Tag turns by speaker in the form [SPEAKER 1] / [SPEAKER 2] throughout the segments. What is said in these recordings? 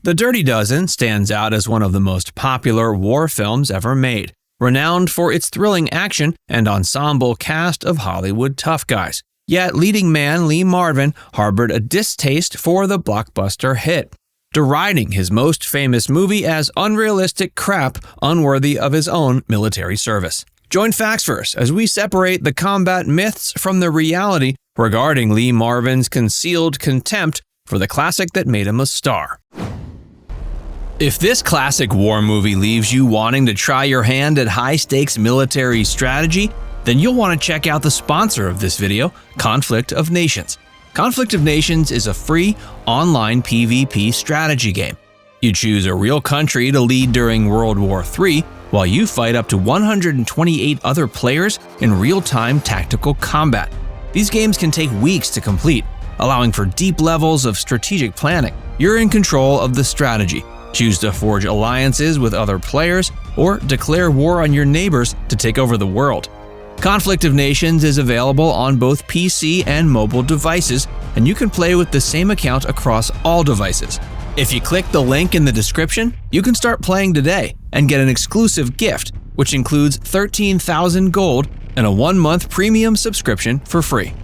[SPEAKER 1] The Dirty Dozen stands out as one of the most popular war films ever made, renowned for its thrilling action and ensemble cast of Hollywood tough guys. Yet leading man Lee Marvin harbored a distaste for the blockbuster hit, deriding his most famous movie as unrealistic crap unworthy of his own military service. Join Factsverse as we separate the combat myths from the reality regarding Lee Marvin's concealed contempt for the classic that made him a star. If this classic war movie leaves you wanting to try your hand at high-stakes military strategy, then you'll want to check out the sponsor of this video, Conflict of Nations. Conflict of Nations is a free, online PvP strategy game. You choose a real country to lead during World War III, while you fight up to 128 other players in real-time tactical combat. These games can take weeks to complete, allowing for deep levels of strategic planning. You're in control of the strategy. Choose to forge alliances with other players or declare war on your neighbors to take over the world. Conflict of Nations is available on both PC and mobile devices, and you can play with the same account across all devices. If you click the link in the description, you can start playing today and get an exclusive gift, which includes 13,000 gold and a 1-month premium subscription for free.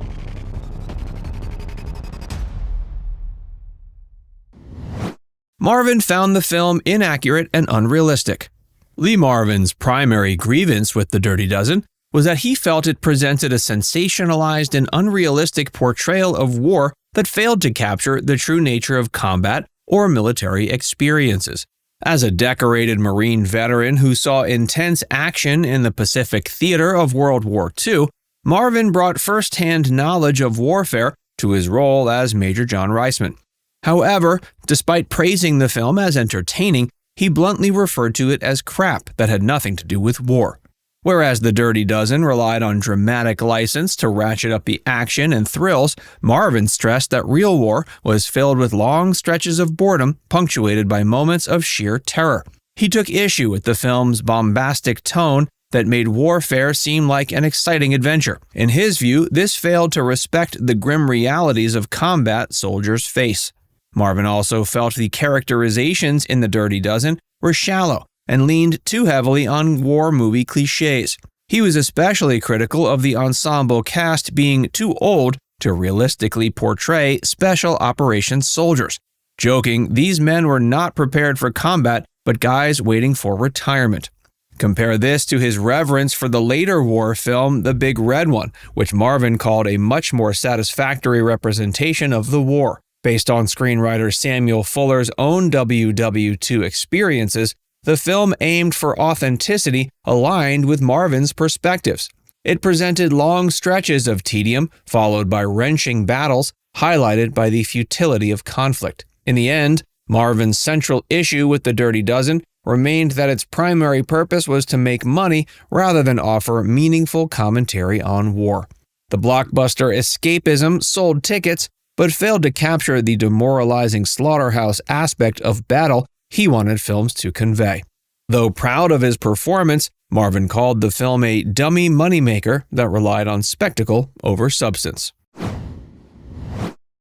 [SPEAKER 1] Marvin found the film inaccurate and unrealistic. Lee Marvin's primary grievance with The Dirty Dozen was that he felt it presented a sensationalized and unrealistic portrayal of war that failed to capture the true nature of combat or military experiences. As a decorated Marine veteran who saw intense action in the Pacific theater of World War II, Marvin brought first-hand knowledge of warfare to his role as Major John Reisman. However, despite praising the film as entertaining, he bluntly referred to it as crap that had nothing to do with war. Whereas The Dirty Dozen relied on dramatic license to ratchet up the action and thrills, Marvin stressed that real war was filled with long stretches of boredom punctuated by moments of sheer terror. He took issue with the film's bombastic tone that made warfare seem like an exciting adventure. In his view, this failed to respect the grim realities of combat soldiers face. Marvin also felt the characterizations in The Dirty Dozen were shallow and leaned too heavily on war movie cliches. He was especially critical of the ensemble cast being too old to realistically portray special operations soldiers, joking these men were not prepared for combat but guys waiting for retirement. Compare this to his reverence for the later war film The Big Red One, which Marvin called a much more satisfactory representation of the war. Based on screenwriter Samuel Fuller's own WWII experiences, the film aimed for authenticity aligned with Marvin's perspectives. It presented long stretches of tedium, followed by wrenching battles, highlighted by the futility of conflict. In the end, Marvin's central issue with The Dirty Dozen remained that its primary purpose was to make money rather than offer meaningful commentary on war. The blockbuster escapism sold tickets, but failed to capture the demoralizing slaughterhouse aspect of battle he wanted films to convey. Though proud of his performance, Marvin called the film a dummy moneymaker that relied on spectacle over substance.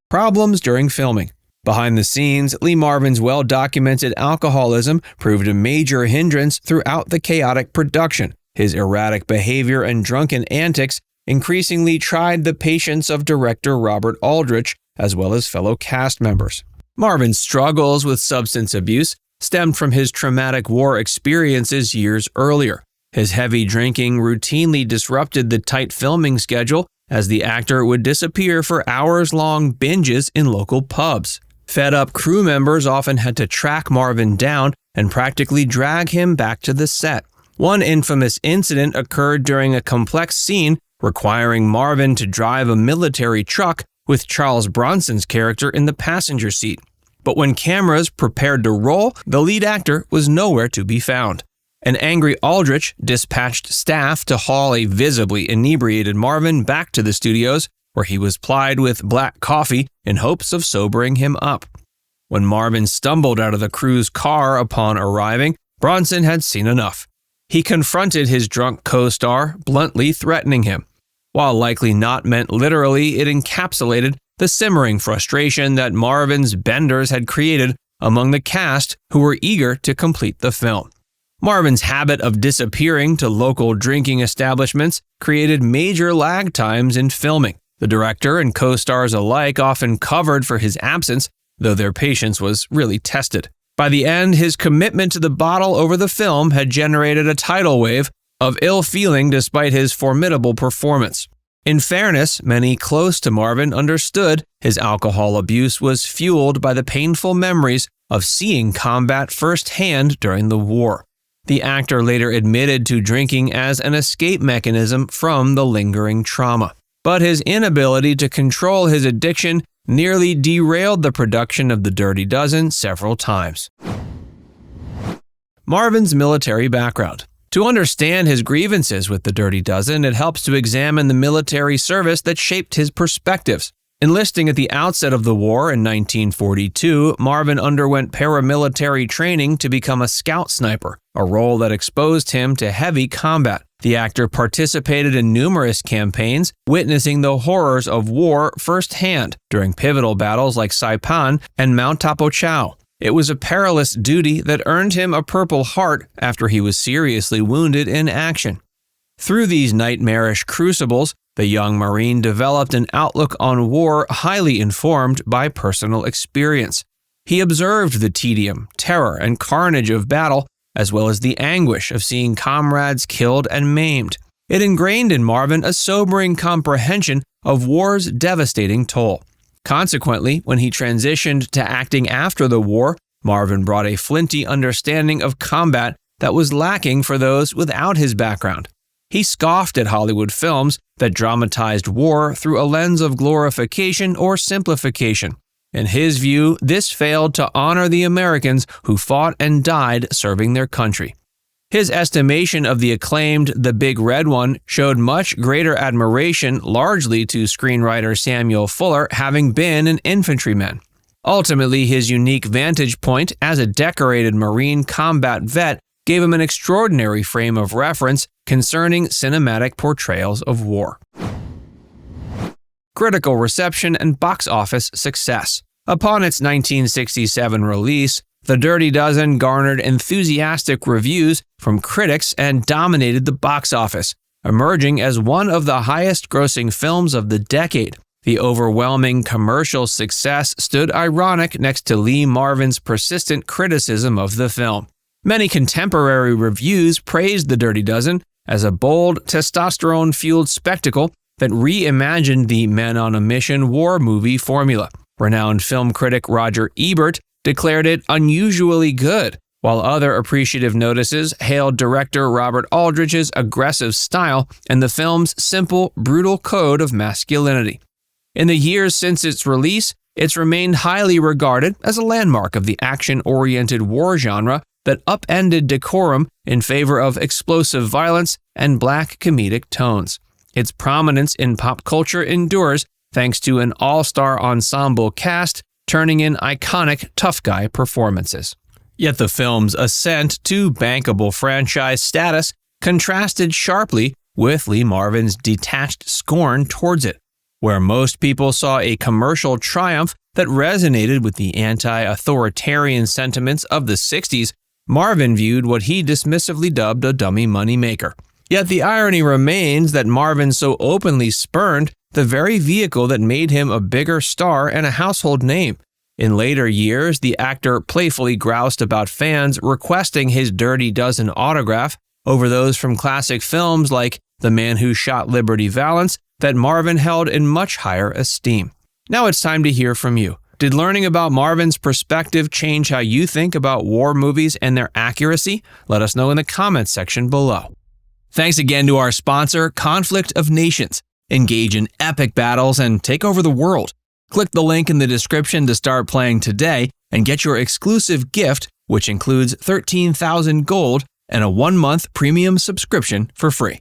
[SPEAKER 1] Problems during filming. Behind the scenes, Lee Marvin's well-documented alcoholism proved a major hindrance throughout the chaotic production. His erratic behavior and drunken antics increasingly tried the patience of director Robert Aldrich, as well as fellow cast members. Marvin's struggles with substance abuse stemmed from his traumatic war experiences years earlier. His heavy drinking routinely disrupted the tight filming schedule, as the actor would disappear for hours-long binges in local pubs. Fed-up crew members often had to track Marvin down and practically drag him back to the set. One infamous incident occurred during a complex scene requiring Marvin to drive a military truck with Charles Bronson's character in the passenger seat. But when cameras prepared to roll, the lead actor was nowhere to be found. An angry Aldrich dispatched staff to haul a visibly inebriated Marvin back to the studios, where he was plied with black coffee in hopes of sobering him up. When Marvin stumbled out of the crew's car upon arriving, Bronson had seen enough. He confronted his drunk co-star, bluntly threatening him. While likely not meant literally, it encapsulated the simmering frustration that Marvin's benders had created among the cast who were eager to complete the film. Marvin's habit of disappearing to local drinking establishments created major lag times in filming. The director and co-stars alike often covered for his absence, though their patience was really tested. By the end, his commitment to the bottle over the film had generated a tidal wave of ill feeling despite his formidable performance. In fairness, many close to Marvin understood his alcohol abuse was fueled by the painful memories of seeing combat firsthand during the war. The actor later admitted to drinking as an escape mechanism from the lingering trauma. But his inability to control his addiction nearly derailed the production of The Dirty Dozen several times. Marvin's military background. To understand his grievances with The Dirty Dozen, it helps to examine the military service that shaped his perspectives. Enlisting at the outset of the war in 1942, Marvin underwent paramilitary training to become a scout sniper, a role that exposed him to heavy combat. The actor participated in numerous campaigns, witnessing the horrors of war firsthand during pivotal battles like Saipan and Mount Tapachau. It was a perilous duty that earned him a Purple Heart after he was seriously wounded in action. Through these nightmarish crucibles, the young Marine developed an outlook on war highly informed by personal experience. He observed the tedium, terror, and carnage of battle, as well as the anguish of seeing comrades killed and maimed. It ingrained in Marvin a sobering comprehension of war's devastating toll. Consequently, when he transitioned to acting after the war, Marvin brought a flinty understanding of combat that was lacking for those without his background. He scoffed at Hollywood films that dramatized war through a lens of glorification or simplification. In his view, this failed to honor the Americans who fought and died serving their country. His estimation of the acclaimed The Big Red One showed much greater admiration largely to screenwriter Samuel Fuller, having been an infantryman. Ultimately, his unique vantage point as a decorated Marine combat vet gave him an extraordinary frame of reference concerning cinematic portrayals of war. Critical reception and box office success. Upon its 1967 release, The Dirty Dozen garnered enthusiastic reviews from critics and dominated the box office, emerging as one of the highest-grossing films of the decade. The overwhelming commercial success stood ironic next to Lee Marvin's persistent criticism of the film. Many contemporary reviews praised The Dirty Dozen as a bold, testosterone-fueled spectacle that reimagined the men-on-a-mission war movie formula. Renowned film critic Roger Ebert declared it unusually good, while other appreciative notices hailed director Robert Aldrich's aggressive style and the film's simple, brutal code of masculinity. In the years since its release, it's remained highly regarded as a landmark of the action-oriented war genre that upended decorum in favor of explosive violence and black comedic tones. Its prominence in pop culture endures thanks to an all-star ensemble cast turning in iconic tough guy performances. Yet the film's ascent to bankable franchise status contrasted sharply with Lee Marvin's detached scorn towards it. Where most people saw a commercial triumph that resonated with the anti-authoritarian sentiments of the 60s, Marvin viewed what he dismissively dubbed a dummy moneymaker. Yet the irony remains that Marvin so openly spurned the very vehicle that made him a bigger star and a household name. In later years, the actor playfully groused about fans requesting his Dirty Dozen autograph over those from classic films like The Man Who Shot Liberty Valance that Marvin held in much higher esteem. Now it's time to hear from you. Did learning about Marvin's perspective change how you think about war movies and their accuracy? Let us know in the comments section below. Thanks again to our sponsor, Conflict of Nations. Engage in epic battles and take over the world. Click the link in the description to start playing today and get your exclusive gift, which includes 13,000 gold and a 1-month premium subscription for free.